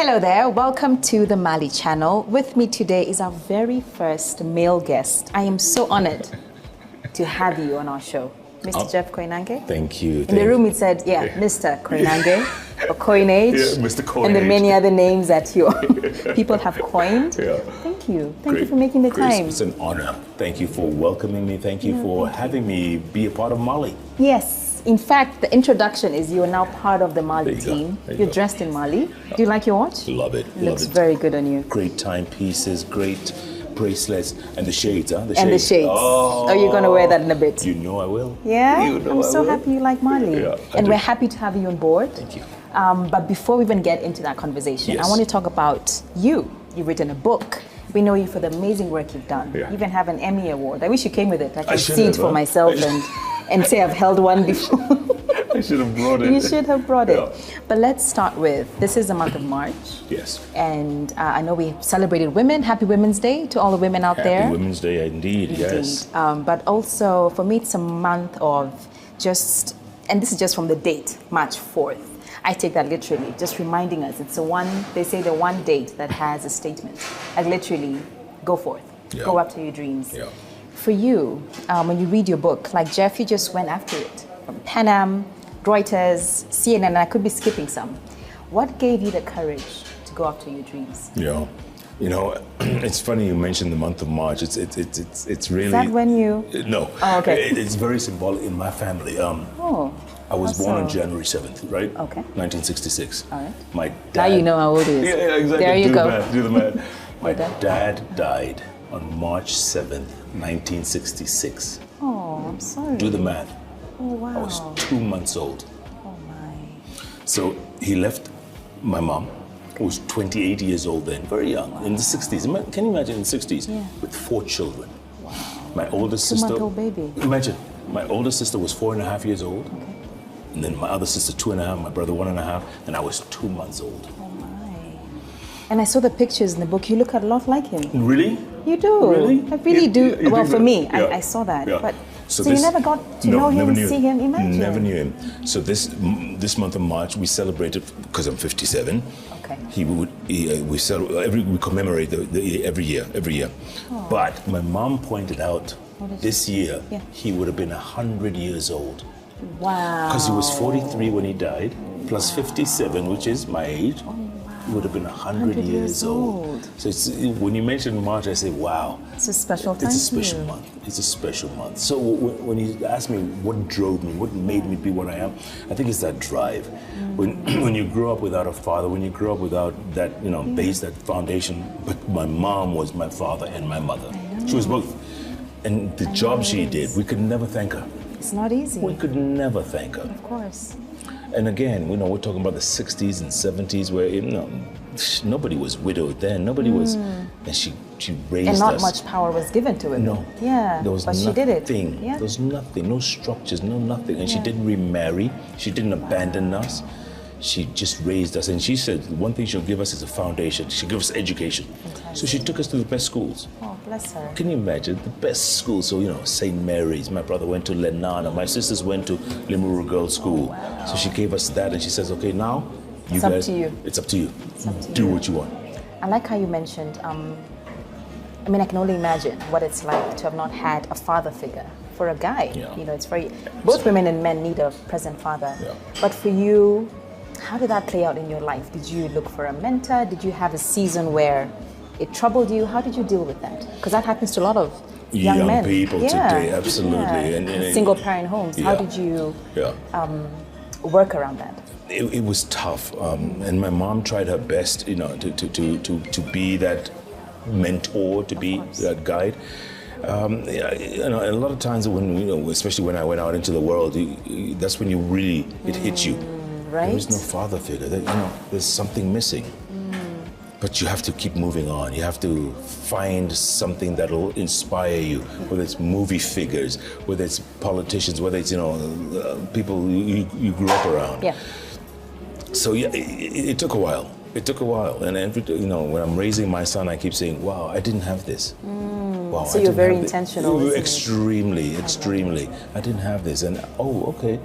Hello there, welcome to the Mali channel. With me today is our very first male guest. I am so honored to have you on our show. Mr. Jeff Koinange. Thank you. In the room it said, Mr. Koinange or Koinange. Yeah, Mr. Koinange. And the many other names that your people have coined. Yeah. Thank you. Thank you for making the time. It's an honor. Thank you for welcoming me. Thank you for having me be a part of Mali. Yes. In fact, the introduction is you are now part of the Mali team. You're dressed in Mali. Do you like your watch? Love it. Looks very good on you. Great timepieces, great bracelets, and the shades, huh? The shades. Oh, you're going to wear that in a bit. You know I will. Yeah? You know I'm so happy you like Mali. Yeah, and we're happy to have you on board. Thank you. But before we even get into that conversation, I want to talk about you. You've written a book. We know you for the amazing work you've done. Yeah. You even have an Emmy Award. I wish you came with it. I can see it for myself and say I've held one before. I should have brought it. You should have brought it. But let's start with, this is the month of March. Yes. And I know we celebrated women. Happy Women's Day to all the women out there. Happy Women's Day, indeed. Yes. But also, for me, it's a month of just, and this is just from the date, March 4th. I take that literally, just reminding us. It's they say the one date that has a statement. Like literally, go forth, go after your dreams. Yeah. For you, when you read your book, like Jeff, you just went after it. From Pan Am, Reuters, CNN, and I could be skipping some. What gave you the courage to go after your dreams? Yeah. You know, it's funny you mentioned the month of March. It's really. Is that when you? No. Oh, okay. It's very symbolic in my family. I was born on January 7th, right? Okay. 1966. All right. My dad. Now you know how old he is. Yeah, exactly. There you go. Do the math. My dad died on March 7th, 1966. Oh, I'm sorry. Do the math. Oh, wow. I was 2 months old. Oh, my. So he left my mom, who was 28 years old then, very young, in the 60s. Can you imagine in the 60s? Yeah. With 4 children. Wow. My oldest sister. 2-month-old baby. Imagine, my oldest sister was 4.5 years old. Okay. And then my other sister 2.5, my brother 1.5, and I was 2 months old. Oh my. And I saw the pictures in the book. You look a lot like him. Really? You do. Really? I really do. You well, for me, yeah. I saw that. Yeah. But so you never got to know him, see him, imagine. Never knew him. So this month of March, we celebrated, because I'm 57. Okay. We commemorate every year. Oh. But my mom pointed out this year, he would have been 100 years old. Wow. Because he was 43 when he died, plus 57, which is my age. Oh, wow. He would have been 100 years old. So when you mention March, I say, wow. It's a special time. It's a special month. It's a special month. So when you ask me what drove me, what made me be what I am, I think it's that drive. When you grow up without a father, when you grow up without that base, that foundation, but my mom was my father and my mother. She was both. And the job she did, we could never thank her. It's not easy. We could never thank her. Of course. And again, we're talking about the 60s and 70s where nobody was widowed then. Nobody was, and she raised us. And not much power was given to it. No. Yeah. There was but nothing. She did it. Yeah. There was nothing, no structures, no nothing. And she didn't remarry. She didn't abandon us. She just raised us. And she said one thing she'll give us is a foundation. She'll give us education. Fantastic. So she took us to the best schools. Oh, bless her. Can you imagine? The best schools. So, St. Mary's. My brother went to Lenana. My sisters went to Limuru Girls' School. Oh, wow. So she gave us that and she says, okay, now it's up to you. It's up to you. Do what you want. I like how you mentioned, I can only imagine what it's like to have not had a father figure for a guy. Yeah. It's very, both women and men need a present father. Yeah. But for you, how did that play out in your life? Did you look for a mentor? Did you have a season where it troubled you? How did you deal with that? Because that happens to a lot of young men. People today, absolutely. Yeah. And single parent homes. How did you work around that? It was tough, and my mom tried her best, to be that mentor, to be that guide. A lot of times when especially when I went out into the world, that's when it hits you. Right. There is no father figure. There's something missing. But you have to keep moving on. You have to find something that'll inspire you, whether it's movie figures, whether it's politicians, whether it's people you grew up around. Yeah. So it took a while. It took a while, and when I'm raising my son, I keep saying, "Wow, I didn't have this." Wow, so you're very intentional. Extremely. I didn't have this, and okay.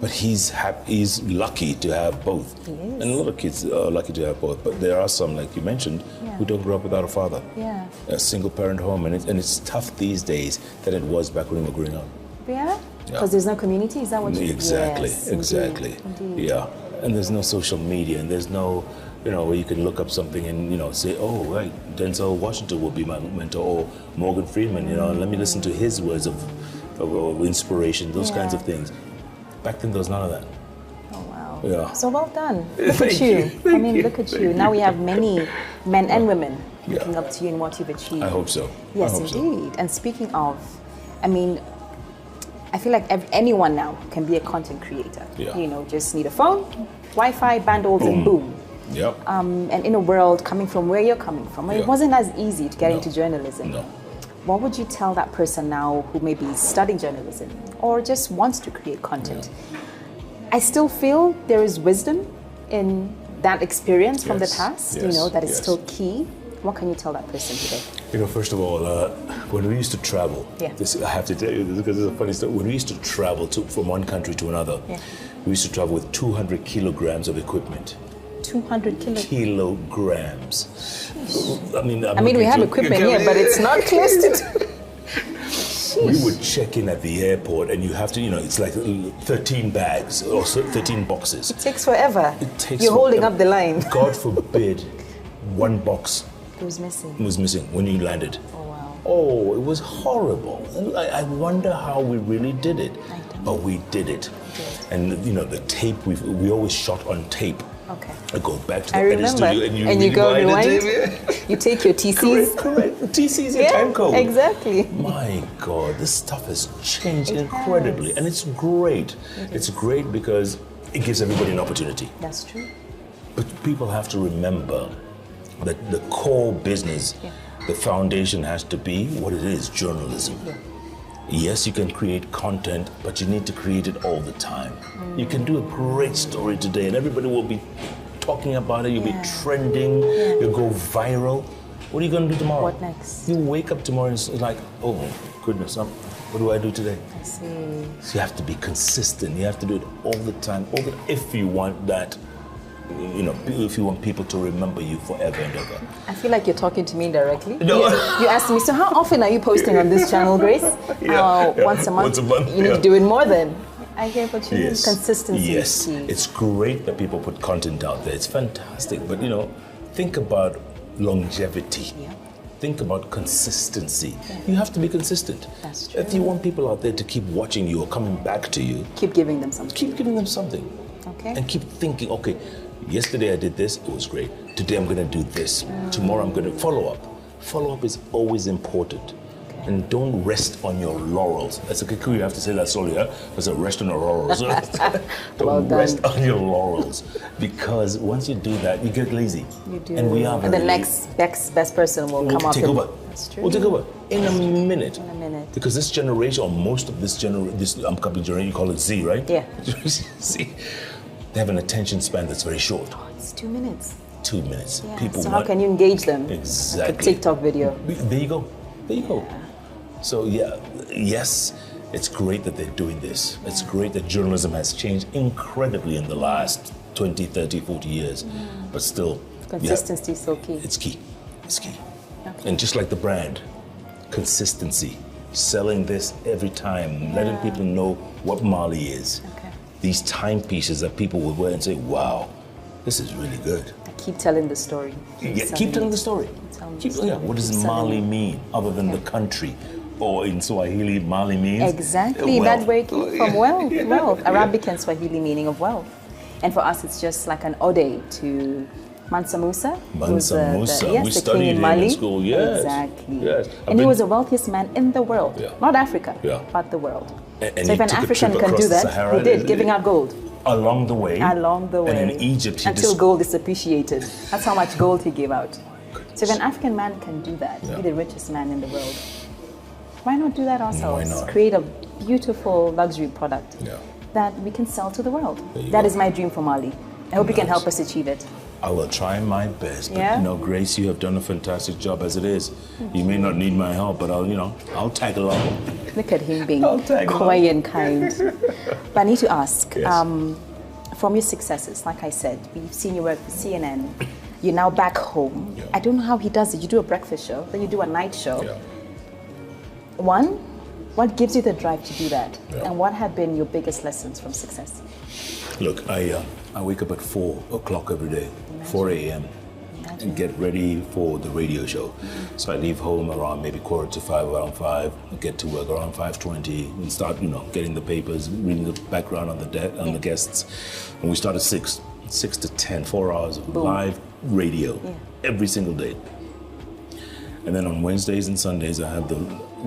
But he's lucky to have both. He is. And a lot of kids are lucky to have both. But there are some, like you mentioned, who don't grow up without a father. Yeah. A single parent home. And it's tough these days than it was back when we were growing up. Yeah? Because there's no community? Is that what you... Exactly, yes, exactly. Indeed. Yeah. And there's no social media, and there's no, where you can look up something and, say, oh, right, Denzel Washington will be my mentor, or Morgan Freeman, let me listen to his words of inspiration, those kinds of things. Back then, there was none of that. Oh, wow. Yeah. So well done. Look at you. Look at you. Now we have many men and women looking up to you in what you've achieved. I hope so. Yes, indeed. And speaking of, I feel like anyone now can be a content creator. Yeah. Just need a phone, Wi-Fi, bundles, and boom. Yep. And in a world coming from where you're coming from, it wasn't as easy to get into journalism. No. What would you tell that person now who may be studying journalism or just wants to create content? Yeah. I still feel there is wisdom in that experience from the past, that is still key. What can you tell that person today? First of all, when we used to travel, I have to tell you this because it's a funny story. When we used to travel from one country to another, we used to travel with 200 kilograms of equipment. 200 kilograms. I mean, we have equipment here, but it's not close to... We would check in at the airport, and you have to, it's like 13 bags or 13 boxes. It takes forever. You're holding up the line. God forbid one box was missing when you landed. Oh, wow. Oh, it was horrible. And I wonder how we really did it. But we did it. And, the tape, we always shot on tape. Okay. I go back to the edit studio and you go rewind. You take your TCs. Correct. TCs, your time code. Exactly. My God, this stuff has changed incredibly. And it's great. It's great because it gives everybody an opportunity. That's true. But people have to remember that the core business, the foundation has to be what it is, journalism. Yeah. Yes, you can create content, but you need to create it all the time. You can do a great story today and everybody will be talking about it, you'll be trending, you'll go viral. What are you going to do tomorrow? What next? You wake up tomorrow and it's like, oh goodness, what do I do today? I see. So you have to be consistent, you have to do it all the time, if you want that. If you want people to remember you forever and ever. I feel like you're talking to me directly. No. You asked me, so how often are you posting on this channel, Grace? Once a month. You need to do it more then. I hear what you mean. Consistency. Yes. It's great that people put content out there. It's fantastic. But, think about longevity. Yeah. Think about consistency. Yeah. You have to be consistent. That's true. If you want people out there to keep watching you or coming back to you, keep giving them something. Keep giving them something. Okay. And keep thinking, okay, yesterday I did this, it was great. Today I'm going to do this. Tomorrow I'm going to follow up. Follow up is always important. Okay. And don't rest on your laurels. As a Kikuyu, you have to say that slowly, huh? As a rest on your laurels. Don't rest on your laurels. Because once you do that, you get lazy. You do. And we are very the next best person will come up. Take over. That's true. We'll take over in a minute. In a minute. Because this generation, or most of this upcoming generation, you call it Z, right? Yeah. Z. They have an attention span that's very short. Oh, it's 2 minutes. 2 minutes. Yeah. People so how can you engage them? Exactly. Like a TikTok video. There you go. There you go. So yes, it's great that they're doing this. It's great that journalism has changed incredibly in the last 20, 30, 40 years. But still, consistency is so key. It's key. It's key. Okay. And just like the brand, consistency. Selling this every time, letting people know what Mali is. Okay. These timepieces that people will wear and say, wow, this is really good. Keep telling the story. Keep telling the story. What does Mali mean other than the country? Or in Swahili, Mali means? Exactly, that's where it came from. Wealth. Arabic and Swahili meaning of wealth. And for us, it's just like an ode to Mansa Musa. Mansa Musa. We studied him in school, yes. Exactly. Yes. And he was the wealthiest man in the world. Yeah. Not Africa, but the world. And so if an African can do that, he did, giving out gold. Along the way. And in Egypt, until gold is appreciated. That's how much gold he gave out. So if an African man can do that, be the richest man in the world, why not do that ourselves? Why not? Create a beautiful luxury product that we can sell to the world. That is my dream for Mali. I hope you can help us achieve it. I will try my best. But, you know, Grace, you have done a fantastic job as it is. You may not need my help, but I'll tag along. Look at him being coy and kind. But I need to ask, from your successes, like I said, we've seen you work for CNN. You're now back home. Yeah. I don't know how he does it. You do a breakfast show, then you do a night show. Yeah. One, what gives you the drive to do that? Yeah. And what have been your biggest lessons from success? Look, I wake up at 4 o'clock every day, 4 a.m. and get ready for the radio show. So I leave home around maybe 4:45, around 5. I get to work around 5:20 and start, getting the papers, reading the background on the guests. And we start at 6 to 10, 4 hours of live radio every single day. And then on Wednesdays and Sundays, I have the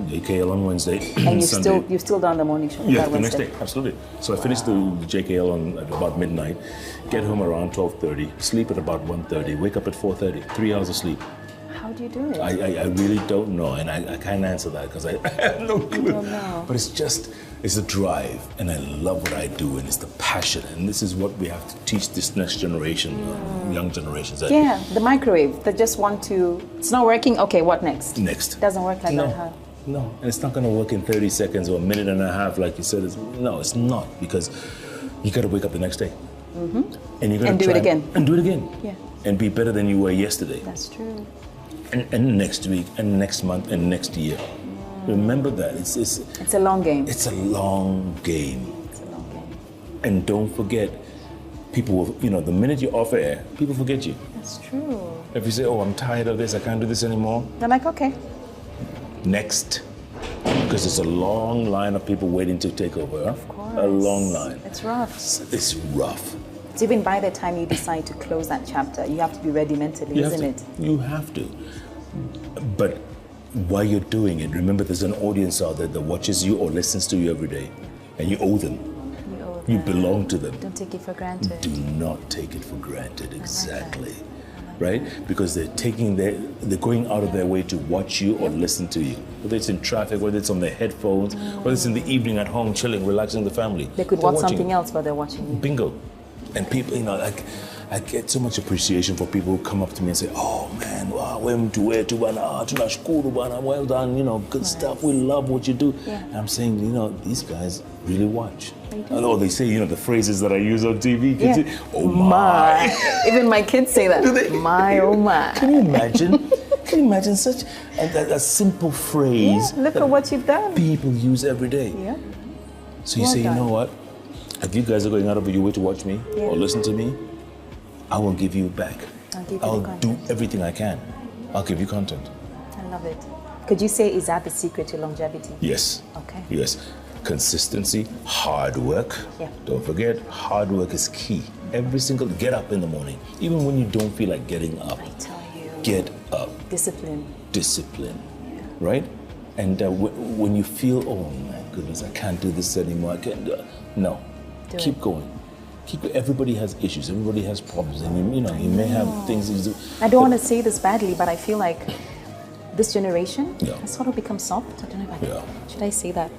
JKL on Wednesday. And you've still done the morning show? Yeah, the next day, absolutely. So I finished the JKL at about midnight, get home around 12:30, sleep at about 1:30, wake up at 4:30, 3 hours of sleep. How do you do it? I really don't know, and I can't answer that because I have no clue. You don't know. But it's a drive, and I love what I do, and it's the passion, and this is what we have to teach this next generation, young generations. Yeah, the microwave, they just want to, it's not working, okay, what next? Next. It doesn't work like that, huh? No, and it's not going to work in 30 seconds or a minute and a half, like you said. It's not, because you got to wake up the next day. And you're going to do it again. And do it again. Yeah. And be better than you were yesterday. That's true. And next week, and next month, and next year. Remember that. It's a long game. It's a long game. It's a long game. And don't forget, people will, the minute you're off air, people forget you. That's true. If you say, oh, I'm tired of this, I can't do this anymore. They're like, okay. Next. Because there's a long line of people waiting to take over. Of course. A long line. It's rough. It's rough. So even by the time you decide to close that chapter, you have to be ready mentally, isn't it? You have to. But while you're doing it, remember there's an audience out there that watches you or listens to you every day. And you owe them. You belong to them. Don't take it for granted. Do not take it for granted, exactly. Right? Because they're going out of their way to watch you or listen to you. Whether it's in traffic, whether it's on their headphones, whether it's in the evening at home, chilling, relaxing with the family. They could watch something else while they're watching you. Bingo. And people, I get so much appreciation for people who come up to me and say, oh man, wow, well done, good stuff, we love what you do. Yeah. And I'm saying, these guys really watch. Although they say, the phrases that I use on TV, kids say, oh my. Even my kids say that. Do they? My, oh my. Can you imagine? Can you imagine such a simple phrase? Yeah, look at what you've done. People use every day. Yeah. So you say, you know what? If you guys are going out of your way to watch me or listen to me, I will give you back. I'll do everything I can. I'll give you content. I love it. Could you say, is that the secret to longevity? Yes. Okay. Yes. Consistency, hard work. Yeah. Don't forget, hard work is key. Get up in the morning. Even when you don't feel like getting up. I tell you. Get up. Discipline. Yeah. Right? And when you feel, oh my goodness, I can't do this anymore. I can't do it. No. Keep going. Everybody has issues. Everybody has problems, and you may have things. I don't want to say this badly, but I feel like this generation has sort of become soft. I don't know if should I say that.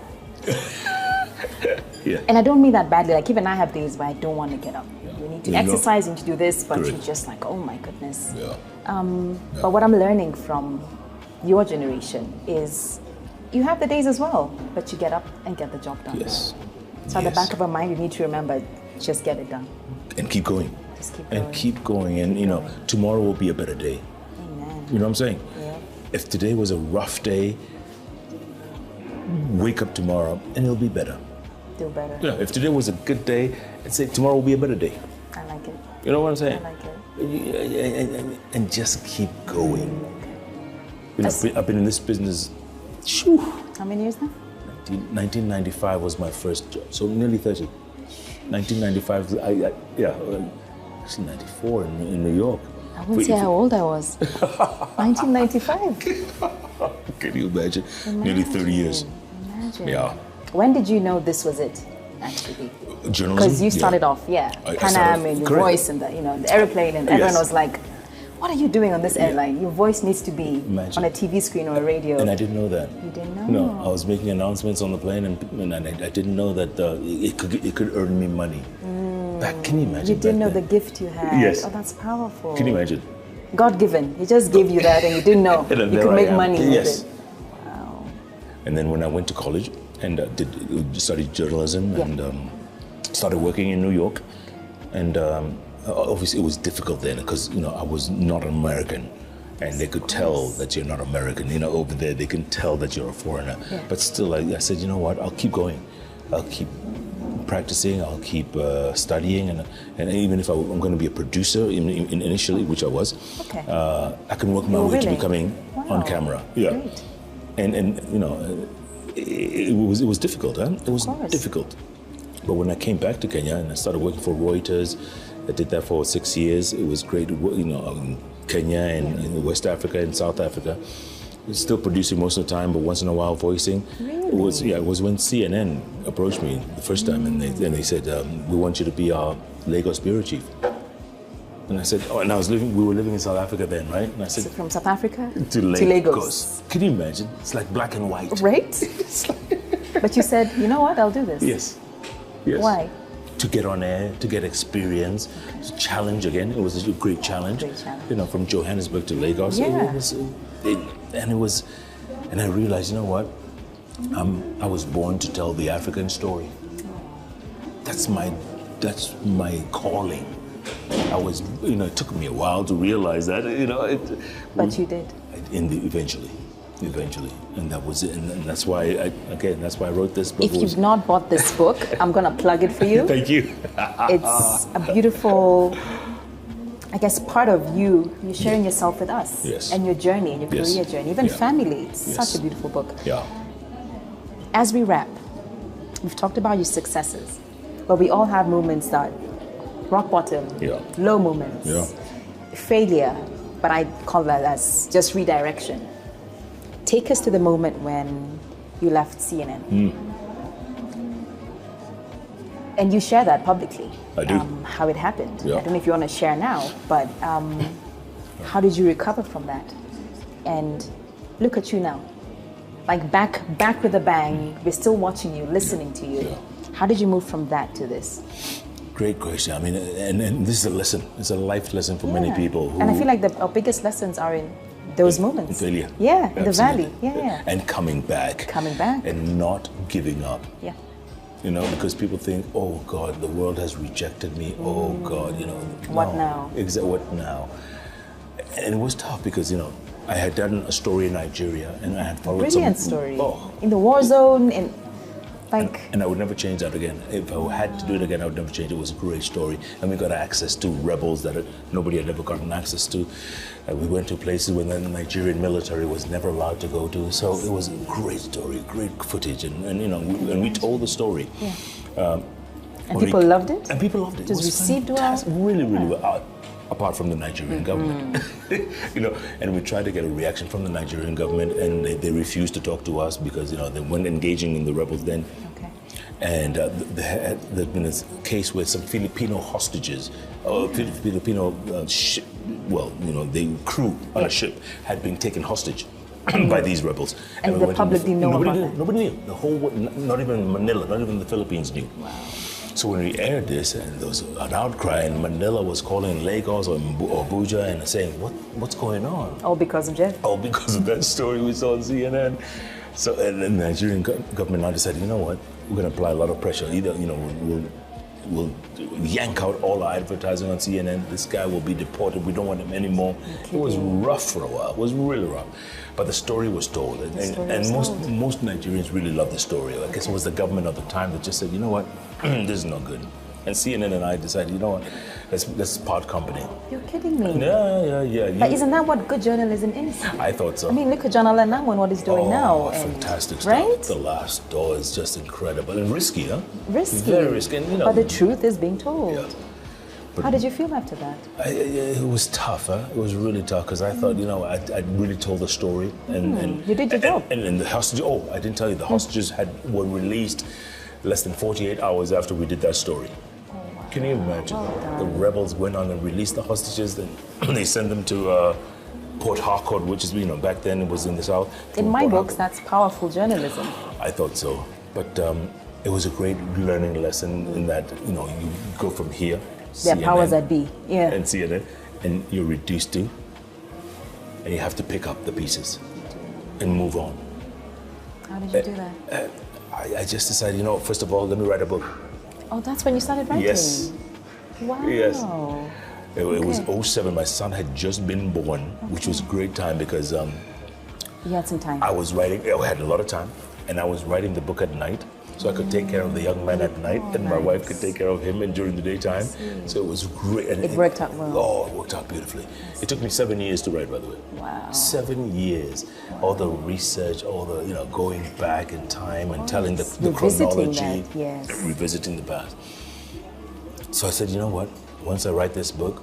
And I don't mean that badly. Like even I have days where I don't want to get up. You need to exercise and to do this, but you're just like, oh my goodness. But what I'm learning from your generation is you have the days as well, but you get up and get the job done. Yes. So at the back of our mind, you need to remember, just get it done. And keep going. Just keep going. And keep going. And, tomorrow will be a better day. Amen. You know what I'm saying? Yeah. If today was a rough day, wake up tomorrow and it'll be better. Do better. Yeah. If today was a good day, I'd say tomorrow will be a better day. I like it. You know what I'm saying? I like it. And just keep going. Okay. I've been in this business. How many years now? 1995 was my first job, so nearly 30. 1995, actually 94 in New York. I wouldn't say how old I was. 1995. Can you imagine? Nearly 30 years. Imagine. Yeah. When did you know this was it, actually? Journalism? Because you started off, Pan Am and your voice and the airplane, and everyone was like, what are you doing on this airline? Your voice needs to be on a TV screen or a radio. And I didn't know that. You didn't know? No, I was making announcements on the plane, and I didn't know that it could earn me money. Back, can you imagine? You didn't know the gift you had. Yes. Oh, that's powerful. Can you imagine? God given. He just gave you that, and you didn't know you could make money with it. Wow. And then when I went to college and studied journalism and started working in New York, and obviously it was difficult then because I was not American. And they could tell that you're not American. Over there, they can tell that you're a foreigner. Yeah. But still, I said, you know what? I'll keep going. I'll keep practicing. I'll keep studying. And even if I'm going to be a producer initially, which I was, I can work my way to becoming on camera. Yeah. Great. And it was difficult, huh? It was difficult. But when I came back to Kenya and I started working for Reuters, I did that for 6 years. It was great, Kenya and in West Africa and South Africa. Still producing most of the time, but once in a while voicing. Really? It was when CNN approached me the first time, and they said, "We want you to be our Lagos bureau chief." And I said, we were living in South Africa then, right? And I said, so from South Africa to Lagos. Can you imagine? It's like black and white. Right? But you said, you know what? I'll do this. Yes. Why? To get on air, to get experience, to challenge again. It was a great challenge. From Johannesburg to Lagos. Yeah. And I realized, you know what? I was born to tell the African story. That's my calling. It took me a while to realize that, But you did. Eventually, and that was it, and that's why I wrote this book. If you've not bought this book, I'm gonna plug it for you. Thank you. It's a beautiful, I guess, part of you sharing yourself with us, and your journey, and your career journey, even family. It's such a beautiful book. Yeah. As we wrap, we've talked about your successes, but we all have moments that rock bottom, low moments, failure, but I call that as just redirection. Take us to the moment when you left CNN. And you share that publicly. I do. How it happened. I don't know if you want to share now, but how did you recover from that? And look at you now. Like back with a bang. We're still watching you, listening to you. How did you move from that to this? Great question. I mean, and this is a lesson. It's a life lesson for many people. And I feel like our biggest lessons are in those moments. Failure. Yeah, in the valley. Yeah. And coming back. And not giving up. Yeah. Because people think, oh God, the world has rejected me. Oh God, What now? Exactly, what now? And it was tough because, I had done a story in Nigeria and I had followed Brilliant story. In the war zone, and I would never change that again. If I had to do it again, I would never change it. It was a great story. And we got access to rebels that nobody had ever gotten access to. We went to places where the Nigerian military was never allowed to go to. So it was a great story, great footage. And we told the story. Yeah. And people loved it? And people loved it. It was received well? Really, really well. Apart from the Nigerian government. And we tried to get a reaction from the Nigerian government, and they refused to talk to us because, they weren't engaging in the rebels then. Okay. And there'd been a case where some Filipino hostages, Filipino the crew on a ship had been taken hostage by these rebels. And the public didn't know about that? Nobody knew. The whole, not even Manila, not even the Philippines knew. Wow. So when we aired this, and there was an outcry, and Manila was calling Lagos or Abuja and saying, what's going on? All because of Jeff? All because of that story we saw on CNN. So and the Nigerian government now decided, you know what, we're going to apply a lot of pressure. Either, we'll yank out all our advertising on CNN. This guy will be deported. We don't want him anymore. It was rough for a while. It was really rough. But the story was told. And most Nigerians really loved the story. I guess it was the government of the time that just said, you know what, this is not good. And CNN and I decided, you know what, let's part company. You're kidding me. Yeah. But isn't that what good journalism is? I thought so. I mean, look at John Allen now and what he's doing now. Fantastic stuff. Right? The Last Door is just incredible. And risky, huh? Risky. Very risky. And, but the truth is being told. Yeah. How did you feel after that? It was tough, huh? It was really tough because I thought, I'd really told the story. And you did your job. And the hostages, I didn't tell you, the hostages were released less than 48 hours after we did that story. Oh, wow. Can you imagine? The rebels went on and released the hostages, then they sent them to Port Harcourt, which is, back then it was in the south. In my books, that's powerful journalism. I thought so. But It was a great learning lesson in that, you know, you go from here, There are powers that be, and CNN, and you're reduced to, and you have to pick up the pieces and move on. How did you do that? I just decided, you know, first of all, let me write a book. Oh, that's when you started writing? Yes. Wow. Yes. It was 07. My son had just been born, which was a great time because you had some time. I was writing, I had a lot of time, and I was writing the book at night, so I could take care of the young man at night, and my wife could take care of him and during the daytime. So it was great. And it worked out well. Oh, it worked out beautifully. It took me 7 years to write, by the way. Wow. 7 years. Wow. All the research, all the, you know, going back in time and telling the chronology, revisiting the past. So I said, you know what? Once I write this book,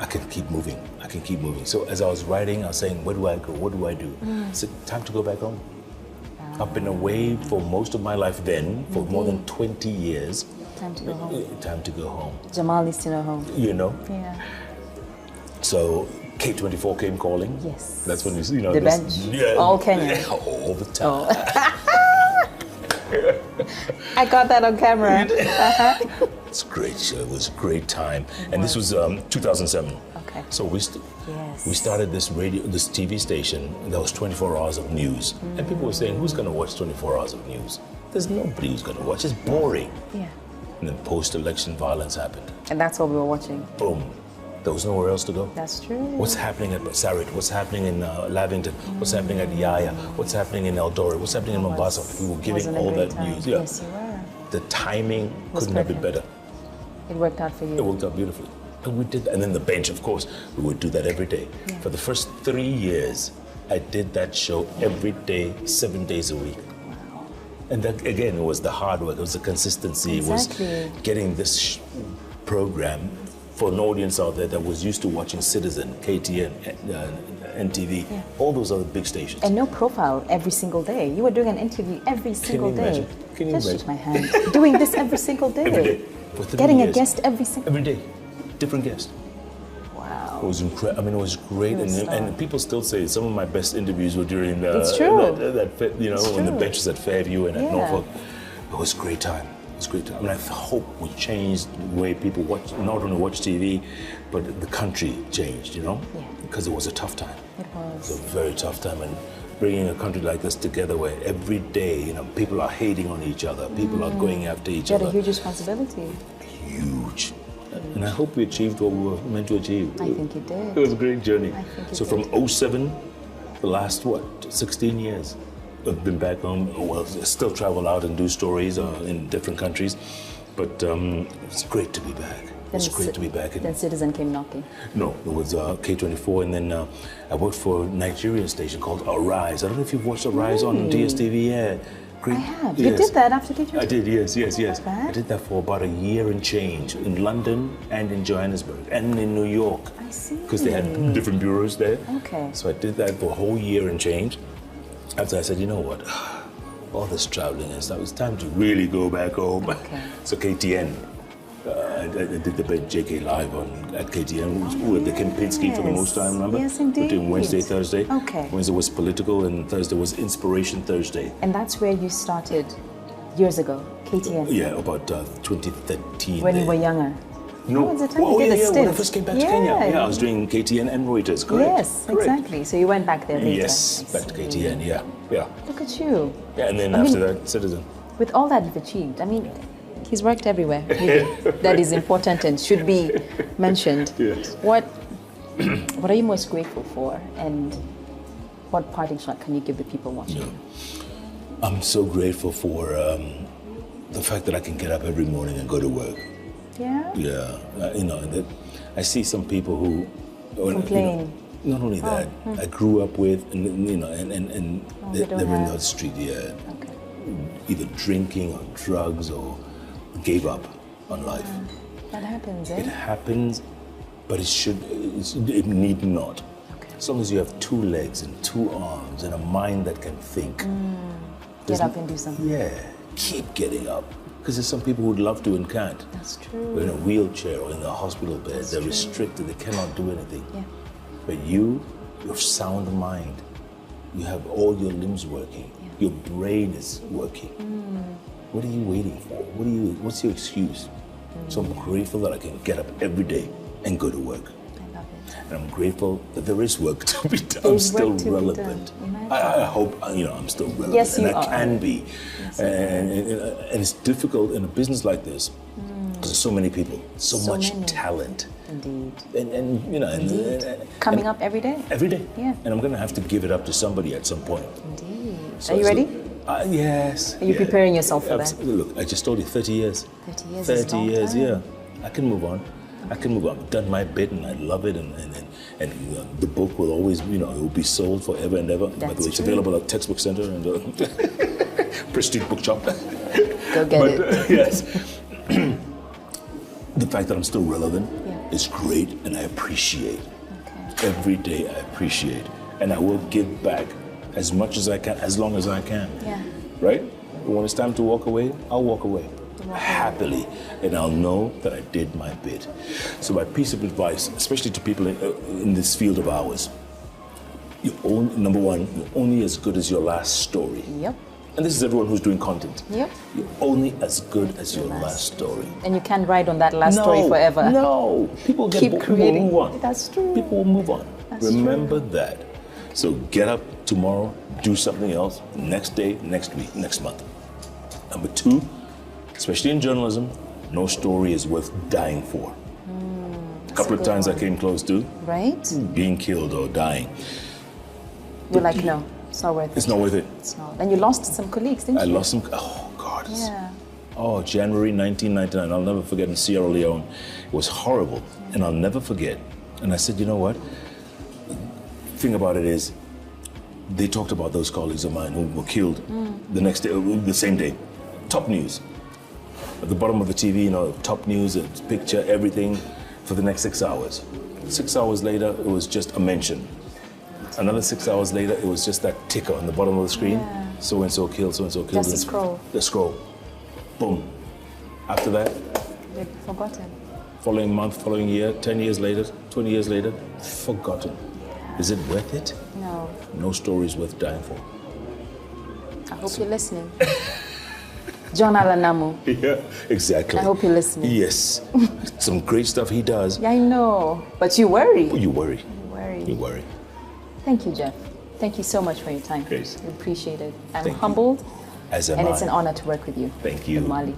I can keep moving. I can keep moving. So as I was writing, I was saying, where do I go? What do I do? I said, time to go back home. I've been away for most of my life then, for more than 20 years. Time to go home. Time to go home. Jamal needs to know home. You know? Yeah. So K24 came calling. Yes. That's when you know. The bench. Yeah, all Kenya. All the time. Oh. I got that on camera. It's a great show. It was a great time. And this was 2007. Okay. So we started this TV station that was 24 hours of news. And people were saying, who's going to watch 24 hours of news? There's nobody who's going to watch. It's boring. Yeah. And then post-election violence happened. And that's what we were watching. Boom. There was nowhere else to go. That's true. What's happening at Sarit? What's happening in Lavington? What's happening at Yaya? What's happening in Eldoret? What's happening in Mombasa? We were giving all that news. Yeah. Yes, you were. The timing couldn't have been better. It worked out for you. It worked out beautifully. And we did that. And then the bench, of course, we would do that every day. Yeah. For the first 3 years, I did that show every day, 7 days a week. Wow. And that, again, it was the hard work, it was the consistency, Exactly. It was getting this program for an audience out there that was used to watching Citizen, KTN, NTV, all those other big stations. And no profile every single day. You were doing an interview every single day. Can you imagine? Just shake my hand. Doing this every single day. Every day. For 3 Getting years. a guest every single Every day. Different guest. Wow. It was incredible. I mean, it was great. And people still say some of my best interviews were during it's true. When the benches at Fairview and at Norfolk. It was a great time. It was a great time. I mean, I hope we changed the way people watch, not only watch TV, but the country changed, you know? Yeah. Because it was a tough time. It was. It was a very tough time. And bringing a country like this together where every day, you know, people are hating on each other, people are going after each other. You had a huge responsibility. Huge. And I hope we achieved what we were meant to achieve. I think you did. It was a great journey. I think so from 07, the last, 16 years, I've been back home. Well, still travel out and do stories in different countries. But it's great to be back. It's great to be back. Then Citizen came knocking. No, it was K24, and then I worked for a Nigerian station called Arise. I don't know if you've watched Arise on DSTV. Yeah, great. I have. Yes. You did that after K24? I did, yes. Not bad. I did that for about a year and change in London and in Johannesburg and in New York. I see. Because they had different bureaus there. Okay. So I did that for a whole year and change. After I said, you know what, all this traveling and stuff, it's time to really go back home. Okay. So KTN. I did the JK Live at KTN with the Kempinski for the most time, remember? Yes, indeed. We're doing Wednesday, Thursday. Okay. Wednesday was political and Thursday was Inspiration Thursday. And that's where you started years ago, KTN? Yeah, about 2013. When you were younger? No. What was the time you did a stint? When I first came back to Kenya. Yeah, I was doing KTN and Reuters, correct? Yes, exactly. So you went back there later? Yes, back to KTN, yeah. Look at you. Yeah, and then after that, Citizen. With all that you've achieved, I mean, he's worked everywhere, really. That is important and should be mentioned. Yes. What are you most grateful for, and what parting shot can you give the people watching? Yeah. I'm so grateful for the fact that I can get up every morning and go to work. Yeah? Yeah. I see some people who complain. Not only that, I grew up with, and they're in the street, Okay. either drinking or drugs or gave up on life. That happens, eh? It happens, but it need not. Okay. As long as you have 2 legs and 2 arms and a mind that can think. Get up and do something. Yeah, keep getting up. Because there's some people who'd love to and can't. That's true. They're in a wheelchair or in a hospital bed. They're restricted. They cannot do anything. Yeah. But your sound mind, you have all your limbs working. Yeah. Your brain is working. What are you waiting for? What's your excuse? So I'm grateful that I can get up every day and go to work. I love it. And I'm grateful that there is work to be done. There's I'm still work to be relevant. done. I hope, I'm still relevant. Yes, you and I are. can be. Yes, and it's difficult in a business like this because there's so many people, so much many. talent. Indeed. And Coming up every day. Every day. Yeah. And I'm going to have to give it up to somebody at some point. Indeed. So Are you ready? Yes. Are you preparing yourself for that? Look, I just told you 30 years. 30 years 30 is a long years, time. yeah. I can move on. I can move on. I've done my bit and I love it. And the book will always, it will be sold forever and ever. By the way, it's available at Textbook Center and Prestige Bookshop. Go get it. Yes. The fact that I'm still relevant is great and I appreciate. Okay. Every day I appreciate. And I will give back as much as I can, as long as I can. Yeah. Right? When it's time to walk away, I'll walk away. Happily, and I'll know that I did my bit. So my piece of advice, especially to people in this field of ours, number one, you're only as good as your last story. Yep. And this is everyone who's doing content. Yep. You're only as good as your last story. And you can't ride on that last story forever. No, people Keep creating. People will move on. That's true. People will move on. That's Remember that. So get up tomorrow, do something else, next day, next week, next month. Number two, especially in journalism, no story is worth dying for. A couple of times I came close to being killed or dying. You're like, no, it's not worth it. It's not worth it. It's not. And you lost some colleagues, didn't you? I lost some. Oh, God. Yeah. Oh, January 1999. I'll never forget in Sierra Leone. It was horrible. And I'll never forget. And I said, you know what? The thing about it is, they talked about those colleagues of mine who were killed the next day, the same day. Top news. At the bottom of the TV, top news, a picture, everything for the next 6 hours. 6 hours later, it was just a mention. Another 6 hours later, it was just that ticker on the bottom of the screen. Yeah. So-and-so killed, so-and-so killed. Just a scroll. The scroll. Boom. After that, They've forgotten. following month, following year, 10 years later, 20 years later, forgotten. Is it worth it? No. No story is worth dying for. I hope you're listening. John Alanamu. Yeah, exactly. I hope you're listening. Yes. Some great stuff he does. Yeah, I know. But you worry. You worry. You worry. You worry. Thank you, Jeff. Thank you so much for your time. Grace. We appreciate it. I'm Thank you. humbled. As am and I. it's an honor to work with you. Thank you. In Mali.